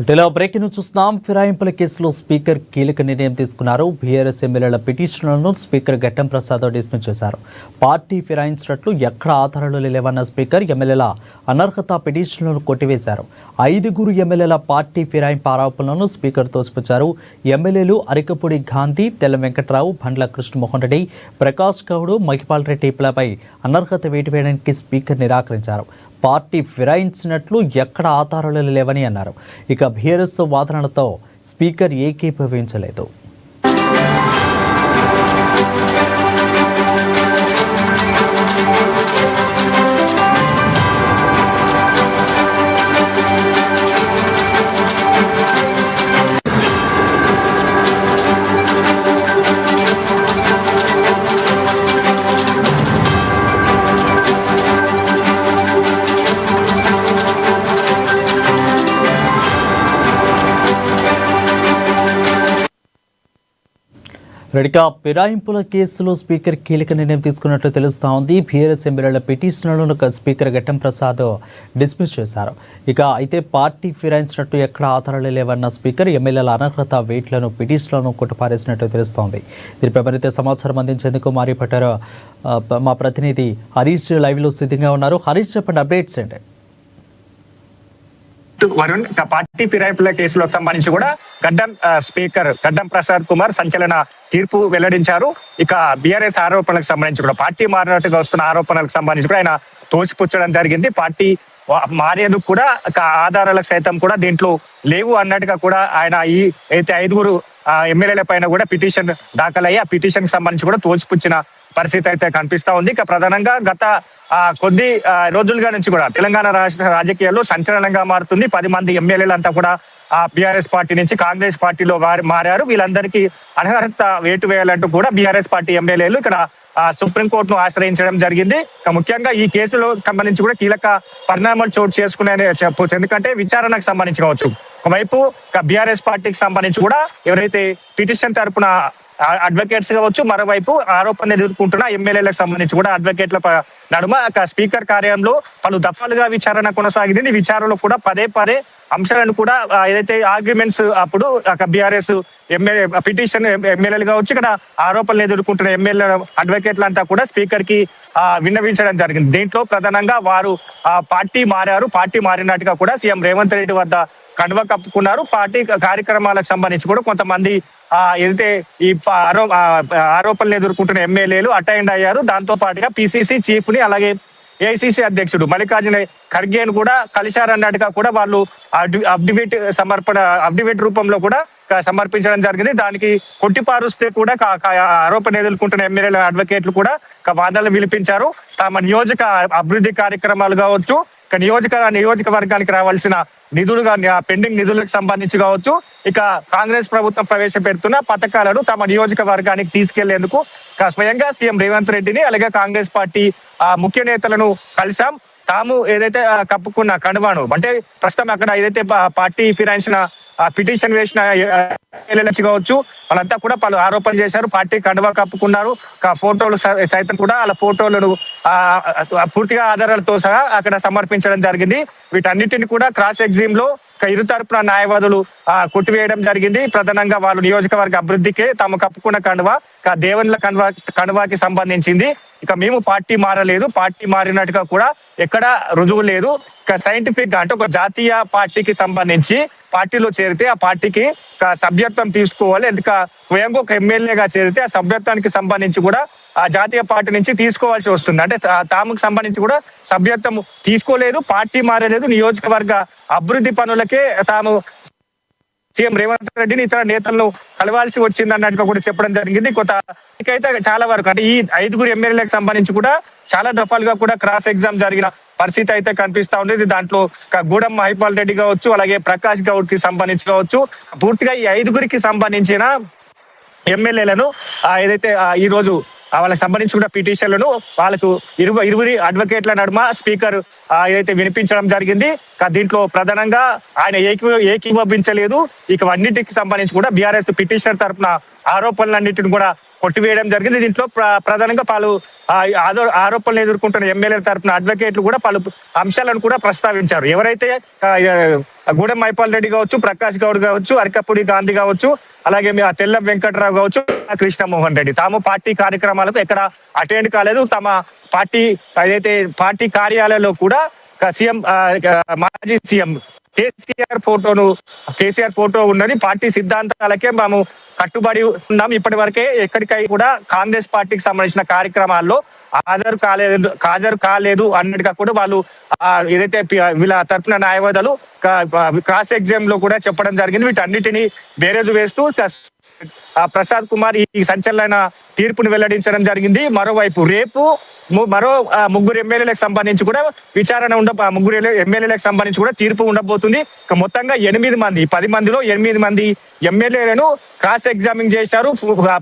ఇటీవల బ్రేకింగ్ చూస్తున్నాం. ఫిరాయింపుల కేసులో స్పీకర్ కీలక నిర్ణయం తీసుకున్నారు. బీఆర్ఎస్ ఎమ్మెల్యేల పిటిషన్లను స్పీకర్ గట్టం ప్రసాద్ డిస్మిస్ చేశారు. పార్టీ ఫిరాయించినట్లు ఎక్కడ ఆధారాలు లేవన్న స్పీకర్ ఎమ్మెల్యేల అనర్హత పిటిషన్లను కొట్టివేశారు. 5 ఎమ్మెల్యేల పార్టీ ఫిరాయింపు ఆరోపణలను స్పీకర్ తోసిపుచ్చారు. ఎమ్మెల్యేలు అరికపూడి గాంధీ, తెల్ల వెంకట్రావు, బండ్ల కృష్ణమోహన్ రెడ్డి, ప్రకాష్ గౌడ్, మహిపాల్ రెడ్డిలపై అనర్హత వేయడానికి స్పీకర్ నిరాకరించారు. పార్టీ ఫిరాయించినట్లు ఎక్కడ ఆధారాలు లేవని అన్నారు. ఇక బీఆర్ఎస్ వాదనలతో స్పీకర్ ఏకీభవించలేదు. రెడ్డిగా ఫిరాయింపుల కేసులో స్పీకర్ కీలక నిర్ణయం తీసుకున్నట్లు తెలుస్తూ ఉంది. బీఆర్ఎస్ ఎమ్మెల్యేల పిటిషన్లను స్పీకర్ గట్టం ప్రసాద్ డిస్మిస్ చేశారు. అయితే పార్టీ ఫిరాయించినట్టు ఎక్కడ ఆధారాలు లేవన్న స్పీకర్ ఎమ్మెల్యేల అనర్హత వెయిట్లను పిటిషన్లను కొట్టుపారేసినట్టు తెలుస్తోంది. దీనిపై మరింత సమాచారం అందించేందుకు మారి పట్టారు మా ప్రతినిధి హరీష్ లైవ్లో సిద్ధంగా ఉన్నారు. హరీష్, చెప్పండి, అప్డేట్స్ ఏంటి? వరుణ్, పార్టీ ఫిరాయింపుల కేసులకు సంబంధించి కూడా స్పీకర్ గడ్డం ప్రసాద్ కుమార్ సంచలన తీర్పు వెల్లడించారు. ఇక బీఆర్ఎస్ ఆరోపణలకు సంబంధించి కూడా పార్టీ మారినట్టుగా వస్తున్న ఆరోపణలకు సంబంధించి కూడా ఆయన తోసిపుచ్చడం జరిగింది. పార్టీ మారేందుకు కూడా ఆధారాలకు సైతం కూడా దీంట్లో లేవు అన్నట్టుగా కూడా ఆయన అయితే 5 ఎమ్మెల్యేల పైన కూడా పిటిషన్ దాఖలయ్యి ఆ పిటిషన్ కి సంబంధించి కూడా తోసిపుచ్చిన పరిస్థితి అయితే కనిపిస్తా ఉంది. ఇక ప్రధానంగా గత కొద్ది రోజులుగా నుంచి కూడా తెలంగాణ రాష్ట్ర రాజకీయాల్లో సంచలనంగా మారుతుంది. 10 మంది ఎమ్మెల్యేలంతా కూడా బీఆర్ఎస్ పార్టీ నుంచి కాంగ్రెస్ పార్టీలో మారారు. వీళ్ళందరికీ అనర్హత వేటు వేయాలంటూ కూడా బీఆర్ఎస్ పార్టీ ఎమ్మెల్యేలు ఇక్కడ సుప్రీంకోర్టును ఆశ్రయించడం జరిగింది. ముఖ్యంగా ఈ కేసులో సంబంధించి కూడా కీలక పరిణామాలు చోటు చేసుకునే చెప్పవచ్చు. ఎందుకంటే విచారణకు సంబంధించి కావచ్చు, ఒకవైపు బీఆర్ఎస్ పార్టీకి సంబంధించి కూడా ఎవరైతే పిటిషన్ తరపున అడ్వకేట్స్ కావచ్చు, మరోవైపు ఆరోపణలు ఎదుర్కొంటున్న ఎమ్మెల్యేలకు సంబంధించి కూడా అడ్వకేట్ల నడుమ స్పీకర్ కార్యాలయంలో పలు దఫాలుగా విచారణ కొనసాగింది. విచారణలో కూడా పదే అంశాలను కూడా ఏదైతే ఆర్గ్యుమెంట్స్ అప్పుడు బీఆర్ఎస్ ఎమ్మెల్యే పిటిషన్ ఎమ్మెల్యేలు కావచ్చు, ఇక్కడ ఆరోపణలు ఎదుర్కొంటున్న ఎమ్మెల్యే అడ్వకేట్లు అంతా కూడా స్పీకర్ కి విన్నవించడం జరిగింది. దీంట్లో ప్రధానంగా వారు పార్టీ మారినట్టుగా కూడా సీఎం రేవంత్ రెడ్డి వద్ద కండువ కప్పుకున్నారు. పార్టీ కార్యక్రమాలకు సంబంధించి కూడా కొంతమంది ఏదైతే ఈ ఆరోపణలు ఎదుర్కొంటున్న ఎమ్మెల్యేలు అటెండ్ అయ్యారు. దాంతో పాటుగా పిసిసి చీఫ్ ని, అలాగే ఏఐసిసి అధ్యక్షుడు మల్లికార్జున ఖర్గేను కూడా కలిశారన్నట్టుగా కూడా వాళ్ళు అఫిడవిట్ రూపంలో కూడా సమర్పించడం జరిగింది. దానికి కొట్టిపారుస్తే కూడా ఆరోపణ ఎదుర్కొంటున్న ఎమ్మెల్యేల అడ్వకేట్లు కూడా వాదనలు వినిపించారు. తమ నియోజక అభివృద్ధి కార్యక్రమాలు కావచ్చు, నియోజకవర్గానికి రావాల్సిన నిధులుగా పెండింగ్ నిధులకు సంబంధించి కావచ్చు, ఇక కాంగ్రెస్ ప్రభుత్వం ప్రవేశపెడుతున్న పథకాలను తమ నియోజకవర్గానికి తీసుకెళ్లేందుకు స్వయంగా సీఎం రేవంత్ రెడ్డిని, అలాగే కాంగ్రెస్ పార్టీ ముఖ్య నేతలను కలిసాం. తాము ఏదైతే కప్పుకున్న కండువాను అంటే ప్రస్తుతం అక్కడ ఏదైతే పార్టీ ఫిరాయించిన పిటిషన్ వేసిన కావచ్చు, వాళ్ళంతా కూడా పలు ఆరోపణలు చేశారు. పార్టీ కండువా కప్పుకున్నారు. ఫోటోలు సైతం కూడా వాళ్ళ ఫోటోలను పూర్తిగా ఆధారాలతో సహా అక్కడ సమర్పించడం జరిగింది. వీటన్నిటిని కూడా క్రాస్ ఎగ్జామ్ లో ఇరు తరపున న్యాయవాదులు కొట్టివేయడం జరిగింది. ప్రధానంగా వాళ్ళు నియోజకవర్గ అభివృద్ధికే తాము కప్పుకున్న కండువా దేవన్ల కండువాకి సంబంధించింది. ఇక మేము పార్టీ మారలేదు, పార్టీ మారినట్టుగా కూడా ఎక్కడ రుజువు లేదు. ఇక సైంటిఫిక్ గా అంటే ఒక జాతీయ పార్టీకి సంబంధించి పార్టీలో చేరితే ఆ పార్టీకి సభ్యత్వం తీసుకోవాలి. ఎందుకంటే స్వయంగా ఒక ఎమ్మెల్యేగా చేరితే ఆ సభ్యత్వానికి సంబంధించి కూడా ఆ జాతీయ పార్టీ నుంచి తీసుకోవాల్సి వస్తుంది. అంటే తాముకు సంబంధించి కూడా సభ్యత్వం తీసుకోలేదు, పార్టీ మారలేదు, నియోజకవర్గ అభివృద్ధి పనులకే తాము సీఎం రేవంత్ రెడ్డిని ఇతర నేతలను కలవాల్సి వచ్చింది అన్నట్టుగా కూడా చెప్పడం జరిగింది. ఇకైతే చాలా వరకు అంటే ఈ 5 ఎమ్మెల్యేలకు సంబంధించి కూడా చాలా దఫాలుగా కూడా క్రాస్ ఎగ్జామ్ జరిగిన పరిస్థితి అయితే కనిపిస్తా ఉండేది. దాంట్లో గూడెం మహిపాల్ రెడ్డి కావచ్చు, అలాగే ప్రకాష్ గౌడ్ కి సంబంధించి కావచ్చు, పూర్తిగా ఈ 5 సంబంధించిన ఎమ్మెల్యేలను ఏదైతే ఈ రోజు వాళ్ళకి సంబంధించి కూడా పిటిషన్లను వాళ్ళకు 20 అడ్వకేట్ల నడుమ స్పీకర్ ఏదైతే వినిపించడం జరిగింది. దీంట్లో ప్రధానంగా ఆయన ఏకీభవించలేదు. ఇక అన్నిటికి సంబంధించి కూడా బీఆర్ఎస్ పిటిషన్ తరఫున ఆరోపణలన్నింటిని కూడా కొట్టివేయడం జరిగింది. దీంట్లో ప్రధానంగా పలు ఆరోపణలు ఎదుర్కొంటున్న ఎమ్మెల్యేల తరపున అడ్వకేట్లు కూడా పలు అంశాలను కూడా ప్రస్తావించారు. ఎవరైతే గూడెం మైపాల్ రెడ్డి కావచ్చు, ప్రకాష్ గౌడ్ కావచ్చు, అరకపూడి గాంధీ కావచ్చు, అలాగే తెల్ల వెంకట్రావు కావచ్చు, కృష్ణమోహన్ రెడ్డి తాము పార్టీ కార్యక్రమాలకు ఎక్కడ అటెండ్ కాలేదు. తమ పార్టీ కార్యాలయంలో కూడా సీఎం మాజీ సీఎం కేసీఆర్ ఫోటో ఉన్నది. పార్టీ సిద్ధాంతాలకే మేము కట్టుబడి ఉన్నాం. ఇప్పటి వరకే ఎక్కడికై కూడా కాంగ్రెస్ పార్టీకి సంబంధించిన కార్యక్రమాల్లో హాజరు కాలేదు అన్నట్టుగా కూడా వాళ్ళు ఏదైతే వీళ్ళ తరపున న్యాయవాదులు క్రాస్ ఎగ్జామ్ లో కూడా చెప్పడం జరిగింది. వీటన్నిటిని బేరేజు వేస్తూ ప్రసాద్ కుమార్ ఈ సంచలన తీర్పును వెల్లడించడం జరిగింది. మరోవైపు రేపు మరో ముగ్గురు ఎమ్మెల్యేలకు సంబంధించి కూడా విచారణ ముగ్గురు ఎమ్మెల్యేలకు సంబంధించి కూడా తీర్పు ఉండబోతుంది. మొత్తంగా 8 మంది 10 మందిలో 8 మంది ఎమ్మెల్యేలను క్రాస్ ఎగ్జామింగ్ చేశారు.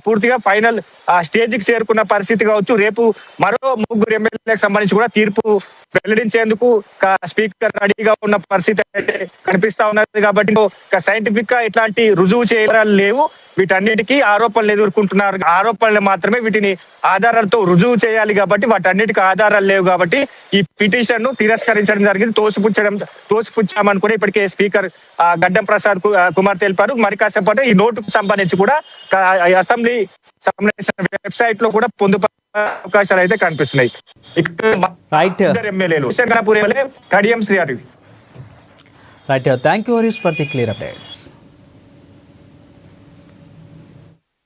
పూర్తిగా ఫైనల్ స్టేజ్ కి చేరుకున్న పరిస్థితి కావచ్చు. రేపు మరో ముగ్గురు ఎమ్మెల్యేలకు సంబంధించి కూడా తీర్పు వెల్లడించేందుకు స్పీకర్ రెడీగా ఉన్న పరిస్థితి అయితే కనిపిస్తా ఉన్నది. కాబట్టి సైంటిఫిక్ గా ఇట్లాంటి రుజువు చేయడాలు లేవు. వీటన్నిటికీ ఆరోపణలు ఎదుర్కొంటున్నారు. ఆరోపణలు మాత్రమే వీటిని ఆధారాలతో రుజువు చేయాలి. కాబట్టి వాటన్నిటికీ ఆధారాలు లేవు. కాబట్టి ఈ పిటిషన్ ను తిరస్కరించడం జరిగింది. తోసిపుచ్చామని కూడా ఇప్పటికే స్పీకర్ గడ్డం ప్రసాద్ కుమార్ తెలిపారు. మరి కాసేపటి ఈ నోటుకు సంబంధించి కూడా అసెంబ్లీ సంబంధించిన వెబ్సైట్ లో కూడా పొందుపడే అవకాశాలు అయితే కనిపిస్తున్నాయి. ఇక్కడ ఎమ్మెల్యేలు Kadiyam Srihari. Right, thank you Harish for the clear updates.